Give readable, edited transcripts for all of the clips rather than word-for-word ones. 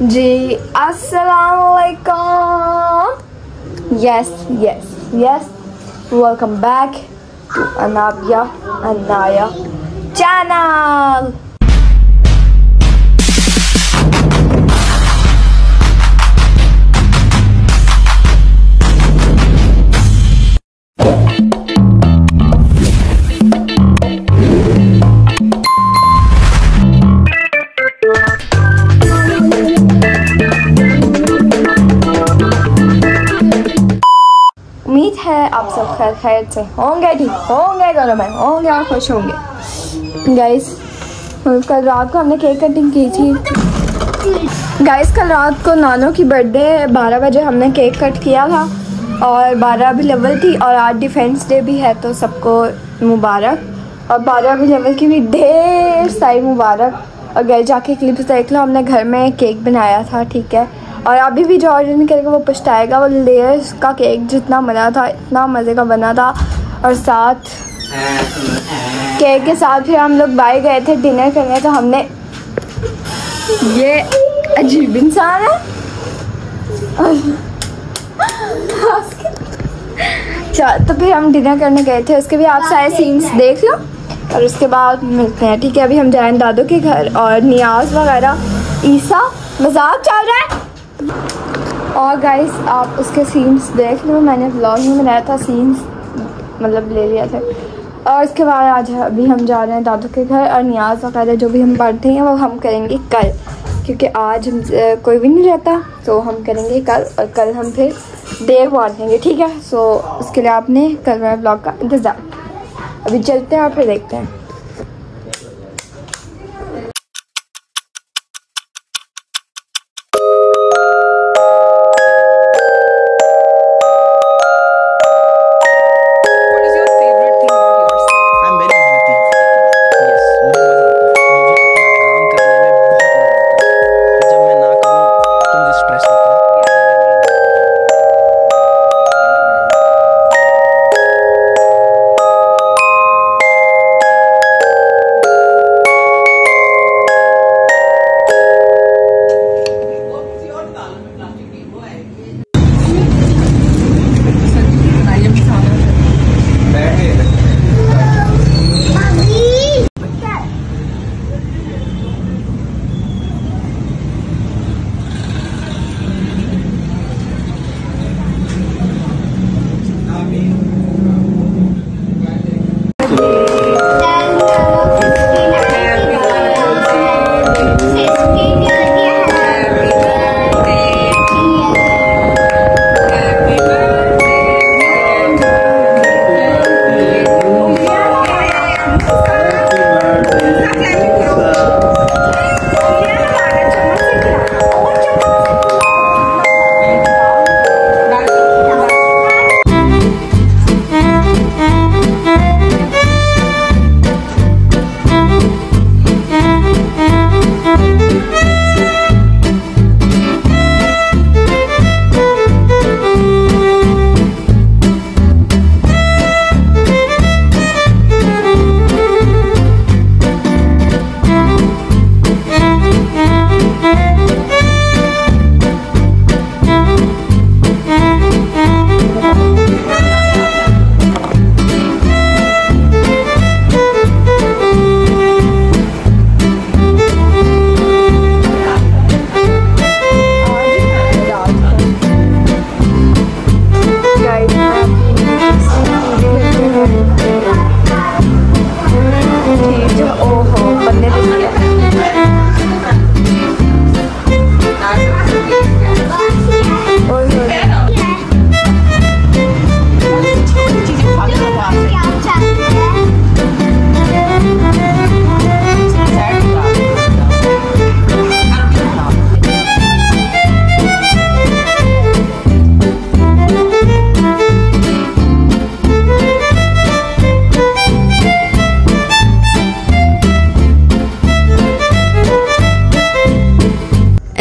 जी अस्सलाम वालेकुम। Yes yes yes, welcome back to Anabia Anaya channel. उम्मीद है आप सब खैर खैर से होंगे, ठीक होंगे, घर में होंगे और खुश होंगे। गाइस कल रात को हमने केक कटिंग की थी। गाइस कल रात को नानो की बर्थडे 12 बजे हमने केक कट किया था और 12 भी लेवल थी और आज डिफेंस डे भी है, तो सबको मुबारक। और 12 भी लेवल की भी ढेर सारी मुबारक। और घर जाके क्लिप्स देख लो, हमने घर में केक बनाया था, ठीक है। और अभी भी जो ऑर्डर करेगा वो पछताएगा। वो लेयर्स का केक जितना बना था इतना मज़े का बना था। और साथ केक के साथ फिर हम लोग बाहर गए थे डिनर करने, तो हमने ये अजीब इंसान है चल, तो फिर हम डिनर करने गए थे, उसके भी आप सारे सीन्स देख लो और उसके बाद मिलते हैं, ठीक है। अभी हम जाएँ दादू के घर और नियाज वगैरह ईसा मजाक चल रहा है। और गाइस आप उसके सीन्स देख लो, मैंने व्लॉग में बनाया था, सीन्स मतलब ले लिया था। और उसके बाद आज अभी हम जा रहे हैं दादू के घर और नियाज वगैरह जो भी हम पढ़ते हैं वो हम करेंगे कल, क्योंकि आज हम कोई भी नहीं रहता, तो हम करेंगे कल। और कल हम फिर देर बांटेंगे, ठीक है। सो उसके लिए आपने कल मेरे व्लॉग का इंतज़ार। अभी चलते हैं और फिर देखते हैं।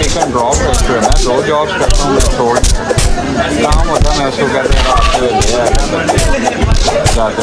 पिक एंड ड्रॉप करते हैं ना, 2 जॉब्स करता हूँ मैं, छोड़ काम होता है मैं उसको कहते हैं रात को ले जाते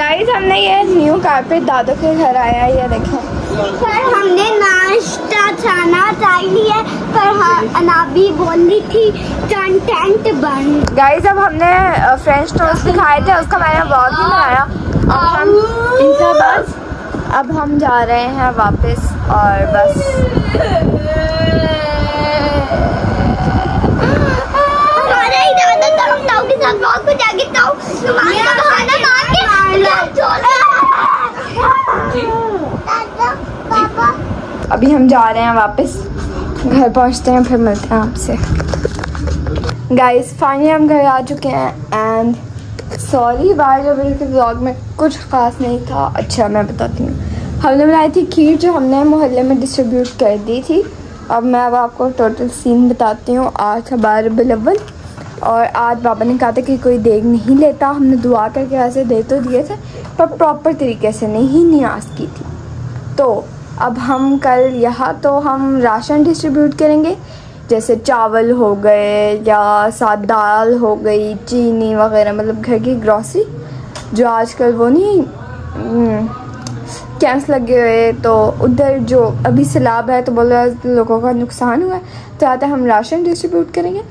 गाइस हमने ये न्यू कारपेट दादू के घर आया है, ये देखें। पर हमने नाश्ता खाना ट्राई लिया पर हाँ अनाबी बोल रही थी कंटेंट बन। गाइस अब हमने फ्रेंच टोस्ट खाए थे, उसका मैंने बहुत ही बनाया। अब हम जा रहे हैं वापस और बस अभी हम जा रहे हैं वापस, घर पहुंचते हैं फिर मिलते हैं आपसे। गाइस फाइनली हम घर आ चुके हैं एंड सॉरी बाहर जो मेरे व्लॉग में कुछ ख़ास नहीं था। अच्छा मैं बताती हूँ, हमने बनाई थी खीर जो हमने मोहल्ले में डिस्ट्रीब्यूट कर दी थी। अब आपको टोटल सीन बताती हूँ। आज था 12 रबीउल अव्वल और आज बाबा ने कहा था कि कोई देग नहीं लेता। हमने दुआ करके ऐसे दे तो दिए थे पर प्रॉपर तरीके से नहीं नियाज़ की थी। तो अब हम कल यहाँ तो हम राशन डिस्ट्रीब्यूट करेंगे, जैसे चावल हो गए या साथ दाल हो गई, चीनी वगैरह, मतलब घर की ग्रॉसरी जो आजकल वो नहीं कैंप्स लगे हुए, तो उधर जो अभी सैलाब है तो बोला लोगों का नुकसान हुआ है, तो या तो हम राशन डिस्ट्रीब्यूट करेंगे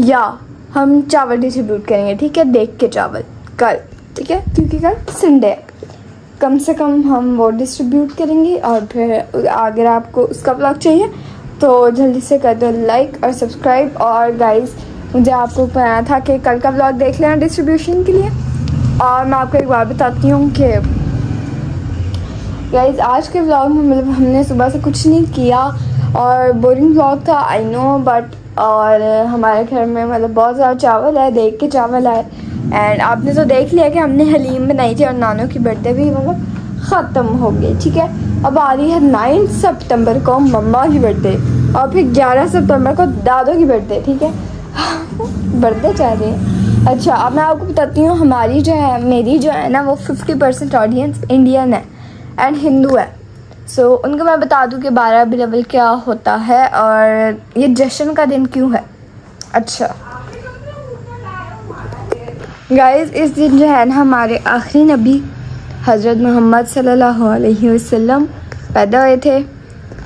या हम चावल डिस्ट्रीब्यूट करेंगे। ठीक है, देख के चावल कल, ठीक है, क्योंकि कल संडे है। कम से कम हम वो डिस्ट्रीब्यूट करेंगे। और फिर अगर आपको उसका ब्लॉग चाहिए तो जल्दी से कर दो लाइक और सब्सक्राइब। और गाइस मुझे आपको बताया था कि कल का ब्लॉग देख लेना डिस्ट्रीब्यूशन के लिए। और मैं आपको एक बात बताती हूँ कि गाइस आज के ब्लॉग में मतलब हमने सुबह से कुछ नहीं किया और बोरिंग ब्लॉग था, आई नो, बट और हमारे घर में मतलब बहुत ज़्यादा चावल है, देख के चावल है। एंड आपने तो देख लिया कि हमने हलीम बनाई थी और नानों की बर्थडे भी मतलब ख़त्म हो गई। ठीक है, अब आ रही है 9 सितंबर को मम्मा की बर्थडे और फिर 11 सितंबर को दादों की बर्थडे। ठीक है, बर्थडे चाह रही है। अच्छा, अब मैं आपको बताती हूँ हमारी जो है, मेरी जो है ना वो 50% ऑडियंस इंडियन है एंड हिंदू है। सो उनको मैं बता दूँ कि 12 रबीउल अव्वल क्या होता है और ये जश्न का दिन क्यों है। अच्छा गाइस, इस दिन जो है ना हमारे आखिरी नबी हज़रत मोहम्मद सल्लल्लाहु अलैहि वसल्लम पैदा हुए थे,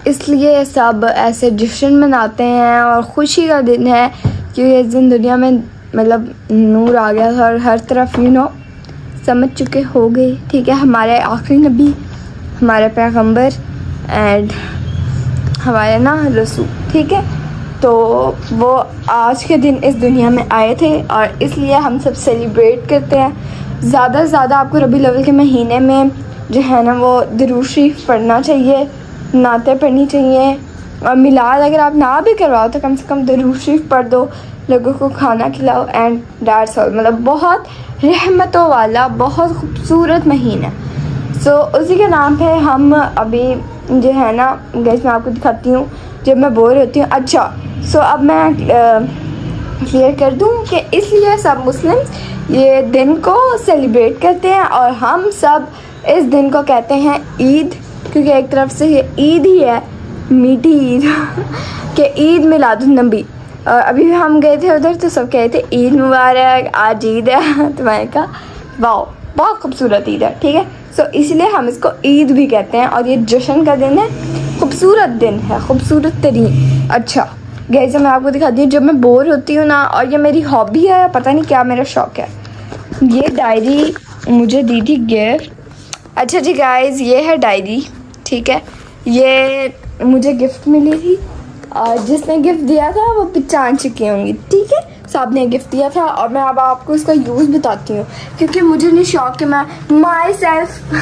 इसलिए सब ऐसे जश्न मनाते हैं और ख़ुशी का दिन है क्योंकि इस दिन दुनिया में मतलब नूर आ गया था और हर तरफ समझ चुके हो गए। ठीक है, हमारे आखिरी नबी, हमारे पैगंबर एंड हमारे ना रसूल। ठीक है, तो वो आज के दिन इस दुनिया में आए थे और इसलिए हम सब सेलिब्रेट करते हैं। ज़्यादा से ज़्यादा आपको रबीउल अव्वल के महीने में जो है ना वो दुरूद शरीफ पढ़ना चाहिए, नातें पढ़नी चाहिए और मिलाद अगर आप ना भी करवाओ तो कम से कम दुरूद शरीफ पढ़ दो, लोगों को खाना खिलाओ एंड दैट्स ऑल। मतलब बहुत रहमतों वाला बहुत खूबसूरत महीना। सो उसी के नाम पे हम अभी जो है ना गैस मैं आपको दिखाती हूँ जब मैं बोर होती हूँ। अच्छा, सो अब मैं क्लियर कर दूँ कि इसलिए सब मुस्लिम ये दिन को सेलिब्रेट करते हैं और हम सब इस दिन को कहते हैं ईद, क्योंकि एक तरफ से ये ईद ही है, मीठी ईद कि ईद मिलादुन नबी। और अभी भी हम गए थे उधर तो सब कहे थे ईद मुबारक, आज ईद है। तो मैंने कहा वाह बहुत खूबसूरत ईद है। ठीक है, सो इसलिए हम इसको ईद भी कहते हैं और ये जश्न का दिन है, खूबसूरत दिन है, खूबसूरत तरीन। अच्छा गाइस, मैं आपको दिखाती हूँ जब मैं बोर होती हूँ ना, और ये मेरी हॉबी है, पता नहीं क्या मेरा शौक़ है। ये डायरी मुझे दी थी गिफ्ट। अच्छा जी गाइस, ये है डायरी। ठीक है, ये मुझे गिफ्ट मिली थी और जिसने गिफ्ट दिया था वो पहचान चुकी होंगी। ठीक है, साहब ने गिफ्ट दिया था और मैं अब आपको इसका यूज़ बताती हूँ क्योंकि मुझे नहीं शौक कि मैं माई सेल्फ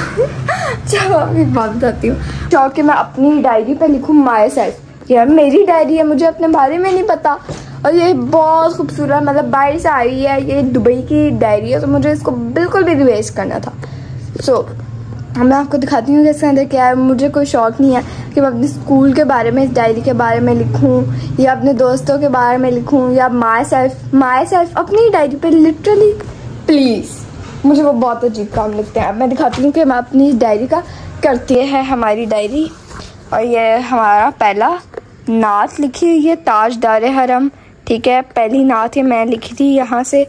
चलो आपको एक बात बताती हूँ, शौक कि मैं अपनी डायरी पे लिखूँ माई सेल्फ। यार मेरी डायरी है, मुझे अपने बारे में नहीं पता और ये बहुत खूबसूरत मतलब बाहर से आई है, ये दुबई की डायरी है, तो मुझे इसको बिल्कुल भी रिवेज करना था। सो मैं आपको दिखाती हूँ कि इसके अंदर क्या है। मुझे कोई शौक़ नहीं है कि मैं अपने स्कूल के बारे में, इस डायरी के बारे में लिखूँ या अपने दोस्तों के बारे में लिखूँ या माई सेल्फ अपनी डायरी पे लिटरली प्लीज़, मुझे वो बहुत अजीब काम लगते हैं। अब मैं दिखाती हूँ कि मैं अपनी डायरी का करती है हमारी डायरी। और ये हमारा पहला नात लिखी हुई है ताजदार हरम। ठीक है, पहली नात है मैं लिखी थी यहाँ से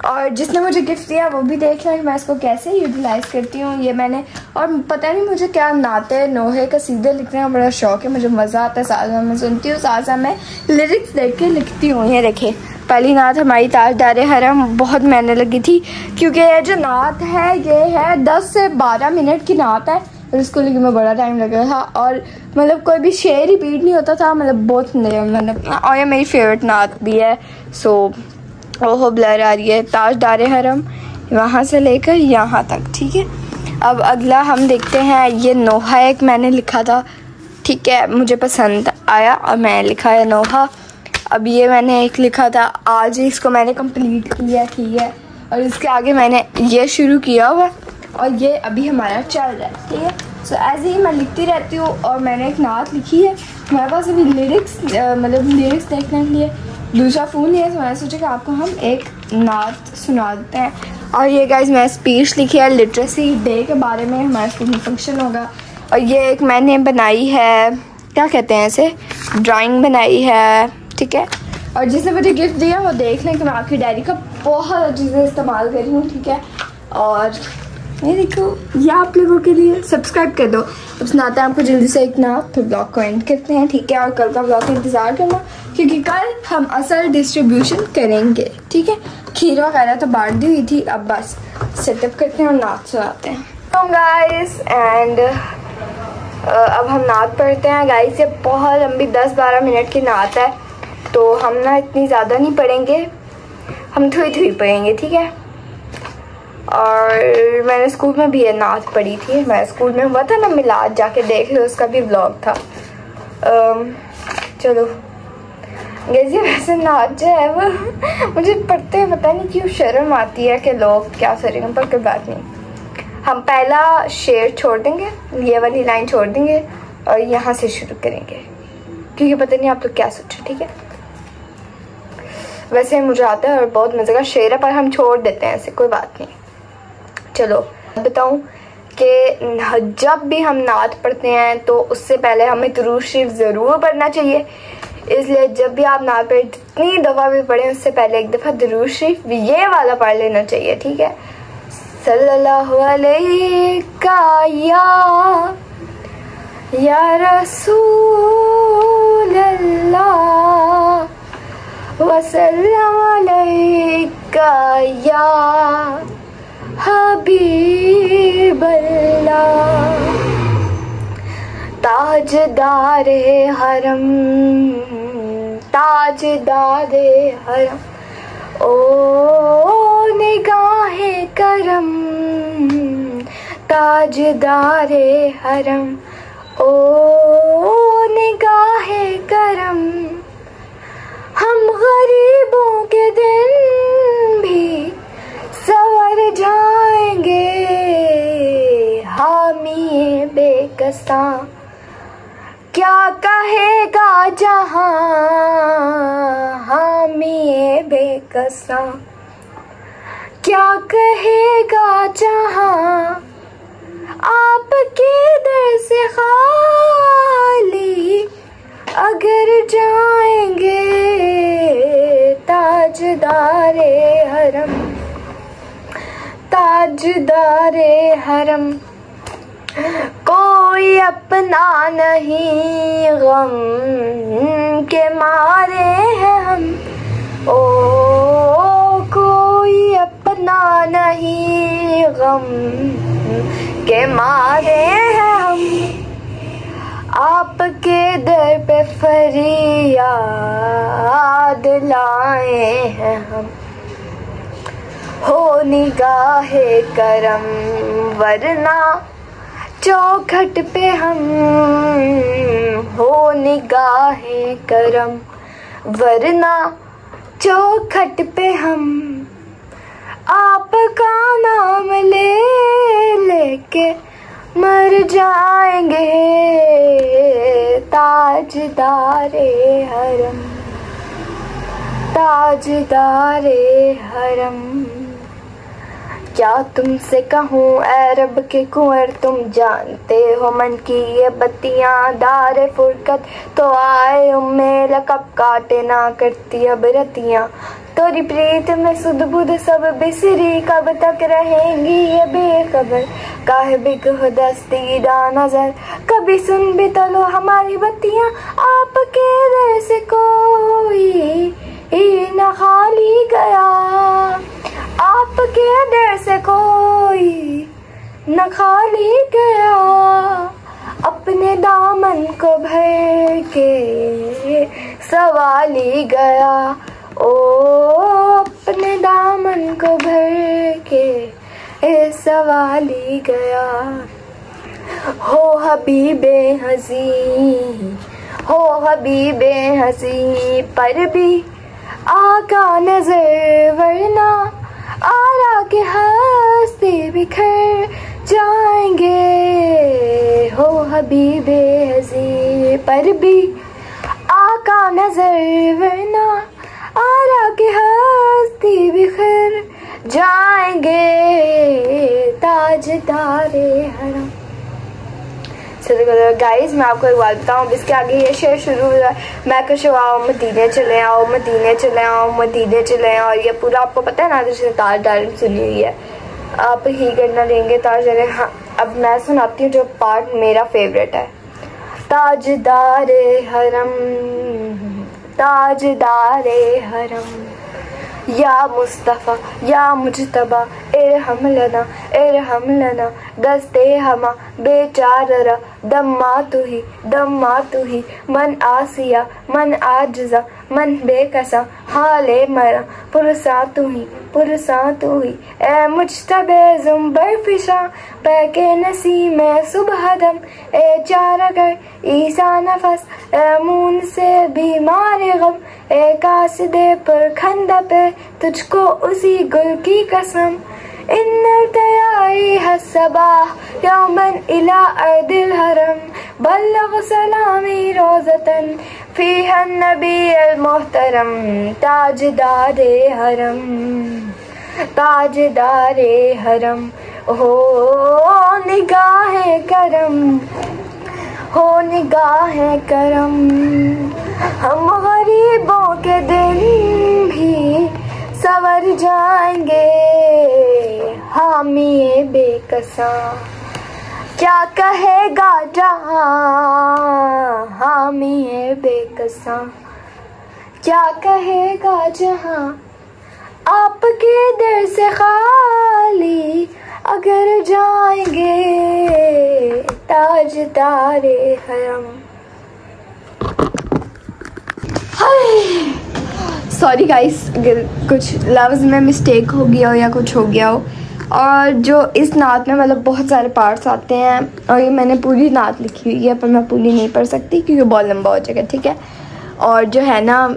और जिसने मुझे गिफ्ट दिया वो भी देख रहा है मैं इसको कैसे यूटिलाइज़ करती हूँ। ये मैंने और पता नहीं मुझे क्या नाते नोहे का सीधे लिखने का बड़ा शौक़ है, मुझे मज़ा आता है, साथ में मैं सुनती हूँ, साथ साथ मैं लिरिक्स देख के लिखती हूँ। ये देखे पहली नात हमारी ताजदार हरम, बहुत मेहनत लगी थी क्योंकि ये जो नात है ये है 10 से 12 मिनट की नात है और इसको लिखने में बड़ा टाइम लगा था और मतलब कोई भी शेर रिपीट नहीं होता था, मतलब बहुत मतलब। और ये मेरी फेवरेट नात भी है। सो ओहो ब्लर आ रही है, ताजदार हरम वहाँ से लेकर यहाँ तक। ठीक है, अब अगला हम देखते हैं। ये नोहा एक मैंने लिखा था, ठीक है, मुझे पसंद आया और मैं लिखा है नोहा। अब ये मैंने एक लिखा था, आज ही इसको मैंने कंप्लीट किया। ठीक है, और इसके आगे मैंने ये शुरू किया हुआ और ये अभी हमारा चल रहा है। ठीक है, सो ऐसे ही मैं लिखती रहती हूँ और मैंने एक नात लिखी है। हमारे पास अभी लिरिक्स मतलब लिरिक्स देखने के लिए दूसरा फ़ोन है, तो मैंने सोचा कि आपको हम एक नात सुना देते हैं। और ये गाइस मैं स्पीच लिखी है लिटरेसी डे के बारे में, हमारे स्कूल में फंक्शन होगा। और ये एक मैंने बनाई है, क्या कहते हैं इसे, ड्राइंग बनाई है। ठीक है, और जिसने मुझे गिफ्ट दिया वो देख लें कि मैं आपकी डायरी का बहुत अच्छी से इस्तेमाल करी हूँ। ठीक है, और ये देखो, ये आप लोगों के लिए। सब्सक्राइब कर दो। अब सुनाते हैं आपको जल्दी से एक नात, फिर ब्लॉग को एंड करते हैं, ठीक है। और कल का ब्लॉग का इंतज़ार करना, क्योंकि कल हम असल डिस्ट्रीब्यूशन करेंगे, ठीक है। खीर वगैरह तो बांट दी हुई थी, अब बस सेटअप करते हैं और नात सुनाते हैं। तो गाइस एंड अब हम नात पढ़ते हैं गाइस। ये बहुत लंबी 10-12 मिनट की नात है, तो हम ना इतनी ज़्यादा नहीं पढ़ेंगे, हम थोड़ी पढ़ेंगे, ठीक है। और मैंने स्कूल में भी ये नात पढ़ी थी, मैं स्कूल में हुआ था ना मिलाद, जाके देख लो, उसका भी व्लॉग था। चलो गैसी, वैसे नात जो है वो मुझे पढ़ते हुए पता नहीं क्यों शर्म आती है कि लोग क्या करेंगे, पर कोई बात नहीं। हम पहला शेर छोड़ देंगे, ये वाली लाइन छोड़ देंगे और यहाँ से शुरू करेंगे, क्योंकि पता नहीं आप लोग क्या सोचो, ठीक है। वैसे मुझे आता है और बहुत मज़े का शेर है, पर हम छोड़ देते हैं ऐसे, कोई बात नहीं। चलो बताऊं कि जब भी हम नात पढ़ते हैं तो उससे पहले हमें दुरूद शरीफ ज़रूर पढ़ना चाहिए। इसलिए जब भी आप नात पढ़ें, जितनी दफ़ा भी पढ़ें, उससे पहले एक दफ़ा दुरूद शरीफ ये वाला पढ़ लेना चाहिए, ठीक है। सल्लल्लाहु अलैहि या रसूल अल्लाह वसल्लम अलैका या हबीब अल्लाह। ताजदारे हरम, ताजदारे हरम, ओ निगाहे करम, ताजदारे हरम, ओ निगाहे करम। हम गरीबों के दिन भी सवर जाएंगे, हामिए बेकसा क्या कहेगा जहां, हामिए बेकसा क्या कहेगा जहां। आपके दर से खाली अगर जाएंगे, ताजदारे हरम, ताजदारे हरम। कोई अपना नहीं गम के मारे हैं हम, ओ कोई अपना नहीं गम के मारे हैं हम। आपके दर पे फरियाद लाए हैं हम, हो निगाहे करम, वरना चौखट पे हम, हो निगाहे करम, वरना चौखट पे हम। आपका नाम ले लेके मर जाएंगे, ताजदारे हरम, ताजदारे हरम। क्या तुमसे कहूँ ऐ रब के कुंवर, तुम जानते हो मन की ये बत्तियाँ। दारे फुरकत तो आए उम्मे लकब, काटे ना करती अब रतियाँ। तोरी प्रीत में सुध बुध सब बिसरी, कब तक रहेंगी ये बेखबर। काहे बिगह दस्तीदा नजर, कभी सुन भी तो लो हमारी बत्तियाँ। आपके दर से कोई न खाली गया, आपके दर से कोई न खाली गया। अपने दामन को भर के सवाली गया, ओ अपने दामन को भर के सवाली गया। हो हबीबे हसी, हो हबीबे हसी, पर भी आका नजर, वरना आरा के हंसते बिखर जाएंगे। हो हबीबे हसी, पर भी आका नजर, वरना आरा के हंसते बिखर जाएंगे, ताजदारे हरम। गाइस मैं आपको एक बात बताऊँ, इसके आगे ये शेर शुरू हुआ, मैं कशो आओ मदीने चले आओ, मदीने चले आओ, मदीने चले आओ। और ये पूरा आपको पता है ना, जैसे ताजदारे सुनी हुई है। आप ही करना लेंगे ताजदारे। हाँ, अब मैं सुनाती हूँ जो पार्ट मेरा फेवरेट है। ताजदारे हरम, ताजदारे हरम, या मुस्तफ़ा या मुजतबा इरहम लना दस्ते हमा बेचारा दम्मा तू ही मन आसिया मन आजजा मन बेकसा हाले मरा पुरसा तू ही ए मुजतबे ज़ुम्बर फिशा पैके नसी में सुबह दम ए चारागर ईसा नफस ए मून से बीमार गम ए कासिदे पर खंदा पे तुझको उसी गुल की कसम इन्नतयाई हसबाह यौमन इला अर्दिल हरम बल्लग सलामी रोज़तन फीहा नबी अल मोहतरम ताजदारे हरम, ताजदारे हरम हो निगाहे करम, हो निगाहे करम। हम गरीबों के दिन भी सवर जाएंगे हामी बेकसा क्या कहेगा जहां हामी बेकसा क्या कहेगा जहां आपके दर से खाली अगर जाएंगे ताजदारे हरम। सॉरी गाइस अगर कुछ लफ्ज़ में मिस्टेक हो गया हो या कुछ हो गया हो। और जो इस नात में मतलब बहुत सारे पार्ट्स आते हैं और ये मैंने पूरी नात लिखी हुई है पर मैं पूरी नहीं पढ़ सकती क्योंकि बहुत लंबा हो जाएगा, ठीक है। और जो है ना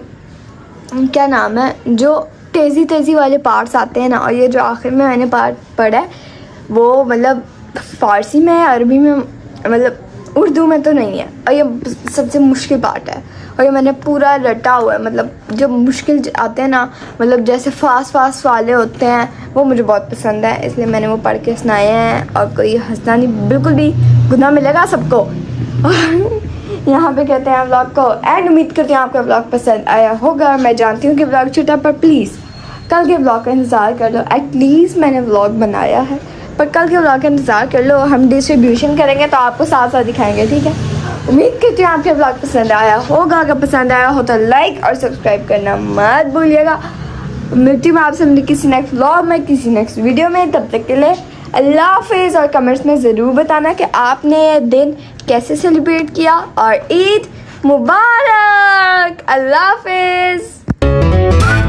क्या नाम है, जो तेज़ी वाले पार्ट्स आते हैं ना, और ये जो आखिर में मैंने पार्ट पढ़ा है वो मतलब फ़ारसी में है, अरबी में, मतलब उर्दू में तो नहीं है। और ये सबसे मुश्किल पार्ट है और ये मैंने पूरा रटा हुआ है। मतलब जो मुश्किल आते हैं ना, मतलब जैसे फास्ट वाले होते हैं वो मुझे बहुत पसंद है, इसलिए मैंने वो पढ़ के सुनाए हैं। और कोई हंसना नहीं, बिल्कुल भी गुनाह मिलेगा सबको। यहाँ पे कहते हैं व्लॉग को एंड। उम्मीद करती हूँ आपका व्लॉग पसंद आया होगा। मैं जानती हूँ कि व्लॉग छोटा, पर प्लीज़ कल के व्लॉग का इंतज़ार कर लो। एटलीस्ट मैंने व्लॉग बनाया है, पर कल के व्लॉग का इंतज़ार कर लो। हम डिस्ट्रीब्यूशन करेंगे तो आपको साथ साथ दिखाएंगे, ठीक है। उम्मीद करती हूँ आपके व्लॉग पसंद आया होगा। अगर पसंद आया हो तो लाइक और सब्सक्राइब करना मत भूलिएगा। मिलती हूँ आपसे किसी नेक्स्ट व्लॉग में, किसी नेक्स्ट वीडियो में। तब तक के लिए अल्लाह हाफिज़। और कमेंट्स में ज़रूर बताना कि आपने ये दिन कैसे सेलिब्रेट किया। और ईद मुबारक। अल्लाह हाफिज़।